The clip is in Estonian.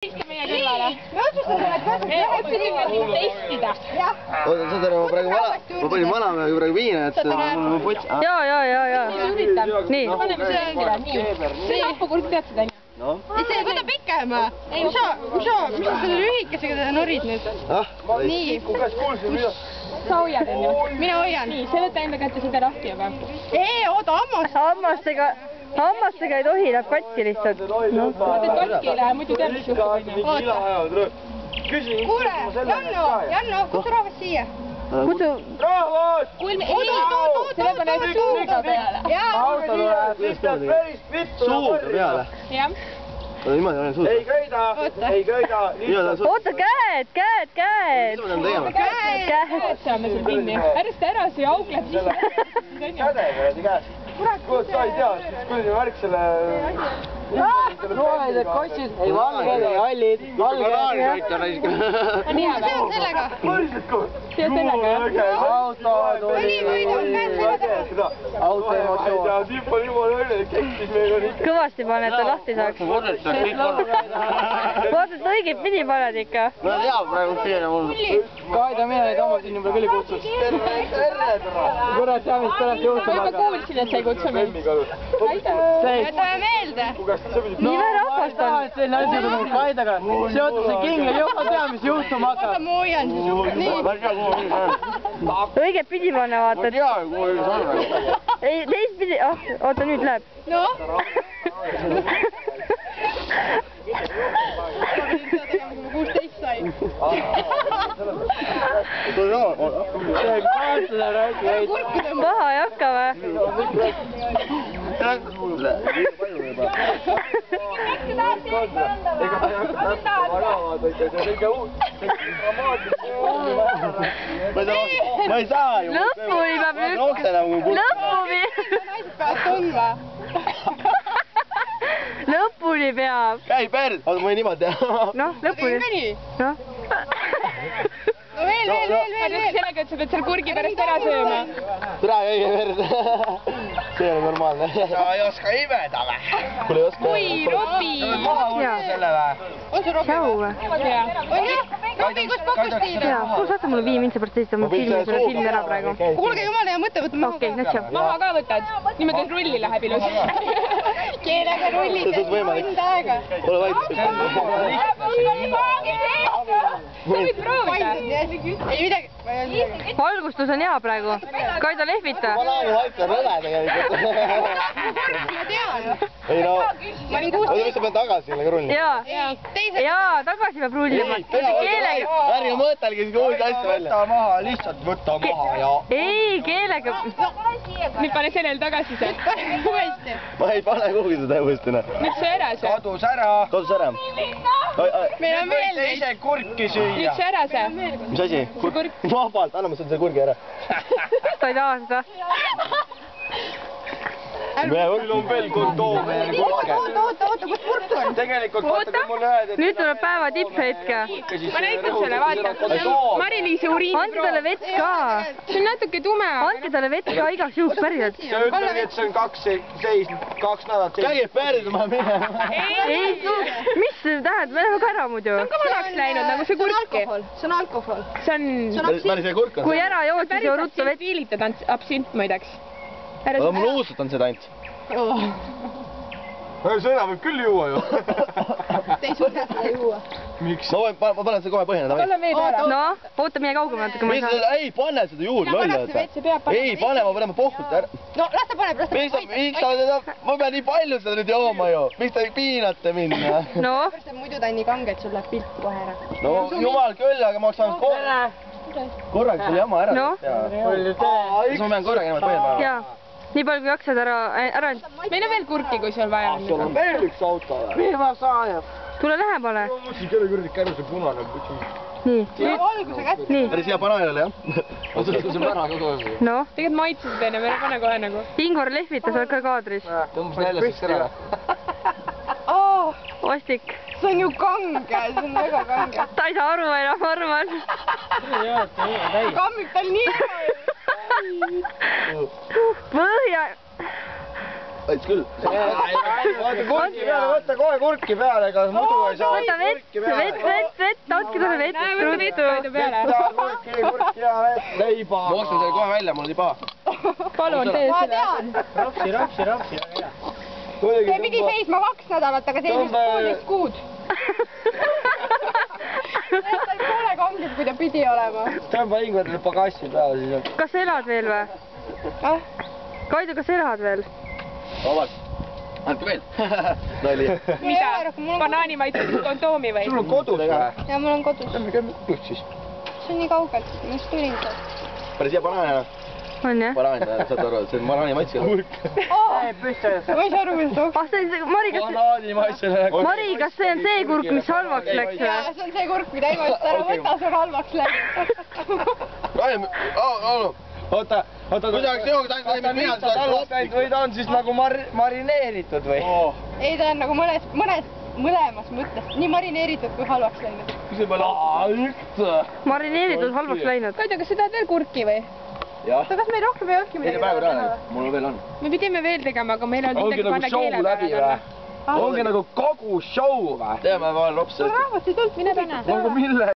meie kõrvale. Me otsustasime, et testida. Oota, saad aru, ma panin vanameega praegu viina, et mul potsi... Jaa. Nii. Paneme see õngile. See happukurk tead seda, nii? See võta pikem. Mis sa selle lühikesega norid nüüd? Nii. Sa hoiad, on ju? Mina hoian. Nii, see võta enda kätte seda lahti juba. Oota, Hammastega ei tohi, läheb katki lihtsalt. Vaata, et katki ei lähe, muidu tead, mis juhtub. Kuule, Janno, kutsu rahvast siia. Kutsu... Rahvas! Selle paned suuga peale. Suuga peale? Jah. Niimoodi olen suuga. Ei köida. Oota, käed! Mis ma pean tegema? Käed saame sul kinni. Ärjast ära, see aukleb sisse. Kädega käes. Kuule, sa ei tea, siis kuidagi värk selle... Rohelised kossid, ei valged, ei hallid, valged. Nii hea või? Sellega. See on sellega, jah? Auto tuli. Auto emotsioon. Kõvasti pane, et ta lahti saaks. Vaata, et õiget pidi paned ikka. Ma teab praegu siia mul. Kaida mina neid oma siin juba küll ei kutsus. Kurat, jah, mis pärast juhtuma. Ma kuulsin, et sa ei kutsu mind. Jätame meelde. Nii vähe rahvast on. Selline asi on Kaidaga. Seotud see kingel, juba tea, mis juhtuma hakkab. Ma hoian siis. Nii. Õiget pidi panna, vaata. Ma tea, kuhu see on. Ei, teist pidi. Oota, nüüd läheb. Noh? Ma 16 sain. Paha ei hakka või? Ma ei saa ju. Lõpuni peab nüüd. Lõpuni. Lõpuni peab. Käi perd. Oota, ma ei niimoodi teha. Noh, lõpuni. Noh. No veel. Sellega, et sa pead seal kurgi pärast ära sööma. Tule, käige perd. See ei ole normaalne. Sa ei oska imeda või? Kuule, ei oska. Oi, Robi. Selle või? On sul Robi? Tšau või? Robi, kus pakkustiid? Jaa, kuhu saate mulle 5 mintse protsessi, ma filmin selle filmi ära praegu. Kuulge, jumala hea mõte, võtta maha. Okei, nüüd tšau. Maha ka võtad? Niimoodi, et rulli läheb ilus. Keelega rullid, See on võimalik. enda aega. Ole vait. Sa võid proovida. Ei midagi. Valgustus on hea praegu. Kaida lehvita. Banaani vaip on rõve tegelikult. Ma tean. Ei no, Ma olin 16. oota, mis sa pead tagasi sellega rullima? Jaa, tagasi peab rullima. Ärge mõtelge siis uusi asju välja. Võta maha, lihtsalt võta maha ja... Ei, keelega. Nüüd pane sellele tagasi see. Uuesti. Ma ei pane kuhugi seda uuesti. Nüüd see ära see. Kadus ära. Meil on veel ise kurki süüa. nüüd see ära see. Mis asi? Kurk. Vabalt, anna ma selle kurgi ära. Ta ei taha seda. Meil on veel kondoome ja kurke. Oota, kus kurk on? Tegelikult vaata, kui mulle öeldi, et... Nüüd tuleb päeva tipphetke. Ma näitan selle, vaata. Mariliise uriin. Andke talle vett ka. See on natuke tume. Andke talle vett ka igaks juhuks päriselt. Sa ütlegi, et see on 2 nädalat. Käige perduma minema. Ei, mis see tähendab? Me läheme ka ära muidu. See on ka vanaks läinud, nagu see kurki. See on alkohol. See on... Päris see kurk on. Kui ära jood, siis joo ruttu vett. Viilitad absint, muideks. Aga mul uusut on seda ainult. Seda võib küll juua ju. Te ei suuda seda juua. Miks? Ma panen seda kohe põhjana. Olla veed ära. No, oota, meie kaugemale natuke. Ei, pane seda juurde, lollad. Ei, pane, ma paneme pohvult ära. No, las ta paneb. Miks ta seda, ma pean nii palju seda nüüd jooma ju. Miks te piinate mind? No? Muidu ta on nii kange, et sul läheb pilt kohe ära. No, jumal küll, aga ma saaks korraga selle jama ära. No? Siis ma pean korraga niimoodi põhjana panema. Jaa. Nii palju kui jaksad ära. Meil on veel kurki, kui sul vaja on. Sul on veel üks auto. Viima saajab. Tule lähemale. Kelle kuradi käruse punane. Nii. Alguse kätte. Nii. Päris hea banaanile, jah? See on pära ka koos. No? Tegelikult maitsesid enne, me ei pane kohe nagu. Ingvar lehvita, sa oled ka kaadris. Tõmbas neljaseks ära. Ostik. See on ju kange, see on väga kange. Ta ei saa aru enam, ma arvan. Kammib tal nii ära. Põhja. Aits küll. Vaata kurki peale, võtta kohe kurki peale, ega muidu ei saa. võta vett, andke talle vett, ruttu. Kurki ja vett, leiba. Ma ostsin selle kohe välja, mul oli paha. Palun, tee ma seda. tean. Rapsi. See pidi seisma 2 nädalat, aga seisis 1,5 kuud. Ta ei poole kangem, kui ta pidi olema. Tõmba hingudele pagassi peale siis. Kas elad veel või? Kaido, kas elad veel? Vabalt. Andke veel. Nali. Mida? Banaanimaitset kondoomi või? Sul on kodus või? Ja mul on kodus. Käime kuht siis. See on nii kaugelt, ma just tulin sealt. Päris hea banaan. On jah? Banaan, saad aru, see on banaani maitsega. Ma ei saa aru, kuidas Ah, see on see, Mari, Banaani maitsega. Mari, kas see on see kurk, mis halvaks läks või? jaa, see on see kurk, mida Egost ära võta, sul halvaks läks. Oota. Kui ta oleks joonud, ainult mina seda läinud või ta on siis nagu marineeritud või? Ei, ta on nagu mõlemas mõttes, nii marineeritud kui halvaks läinud. Marineeritud halvaks läinud. Kaido, kas sa tahad veel kurki või? jah. Kas meil rohkem ei olnudki midagi praegu teha? Mul veel on. Me pidime veel tegema, aga meil on Ongi nagu show läbi või? Ongi nagu kogu show või? teeme vahel lopsi. rahvast ei tulnud, mine pane. Nagu mille?